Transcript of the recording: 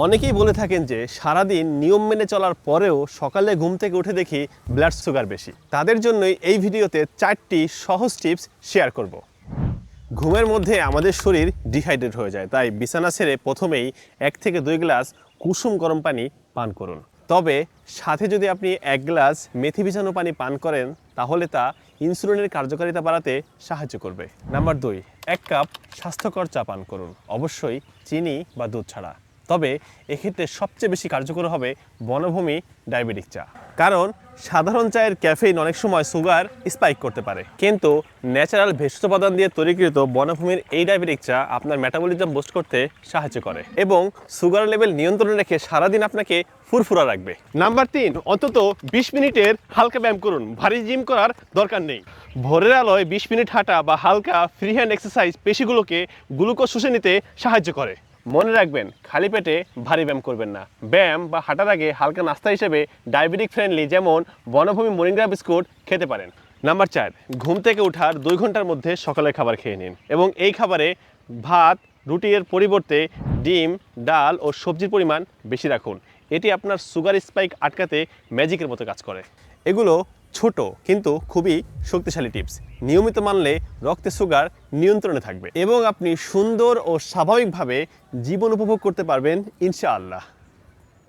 অনেকেই বলে থাকেন যে সারাদিন নিয়ম মেনে চলার পরেও সকালে ঘুম থেকে উঠে দেখি ব্লাড সুগার বেশি। তাদের জন্যই এই ভিডিওতে 4টি সহজ টিপস শেয়ার করব। ঘুমের মধ্যে আমাদের শরীর ডিহাইড্রেট হয়ে যায়, তাই বিছানা ছেড়ে প্রথমেই 1 থেকে 2 গ্লাস কুসুম গরম পানি পান করুন। তবে সাথে যদি আপনি 1 গ্লাস মেথি ভিজানো পানি পান করেন তাহলে তা ইনসুলিনের কার্যকারিতা বাড়াতে সাহায্য করবে। নাম্বার 2, 1 কাপ স্বাস্থ্যকর চা পান করুন, অবশ্যই চিনি বা দুধ ছাড়া। তবে এক্ষেত্রে সবচেয়ে বেশি কার্যকর হবে বনভূমি ডায়াবেটিক চা, কারণ সাধারণ চায়ের ক্যাফেইন অনেক সময় সুগার স্পাইক করতে পারে, কিন্তু ন্যাচারাল ভেষজ উপাদান দিয়ে তৈরিকৃত বনভূমির এই ডায়াবেটিক চা আপনার মেটাবলিজম বুস্ট করতে সাহায্য করে এবং সুগার লেভেল নিয়ন্ত্রণে রেখে সারাদিন আপনাকে ফুরফুরা রাখবে। নাম্বার 3, অন্তত 20 মিনিটের হালকা ব্যায়াম করুন, ভারী জিম করার দরকার নেই। ভোরের আলোয় 20 মিনিট হাঁটা বা হালকা ফ্রি হ্যান্ড এক্সারসাইজ পেশিগুলোকে গ্লুকোজ শুষে নিতে সাহায্য করে। মনে রাখবেন, খালি পেটে ভারী ব্যায়াম করবেন না। ব্যায়াম বা হাঁটার আগে হালকা নাস্তা হিসেবে ডায়াবেটিক ফ্রেন্ডলি যেমন বনভূমি মোরিঙ্গা বিস্কুট খেতে পারেন। নাম্বার 4, ঘুম থেকে ওঠার 2 ঘন্টার মধ্যে সকালের খাবার খেয়ে নিন এবং এই খাবারে ভাত রুটির পরিবর্তে ডিম, ডাল ও সবজির পরিমাণ বেশি রাখুন। এটি আপনার সুগার স্পাইক আটকাতে ম্যাজিকের মতো কাজ করে। এগুলো ছোট কিন্তু খুবই শক্তিশালী টিপস, নিয়মিত মানলে রক্তে সুগার নিয়ন্ত্রণে থাকবে এবং আপনি সুন্দর ও স্বাভাবিকভাবে জীবন উপভোগ করতে পারবেন ইনশাআল্লাহ।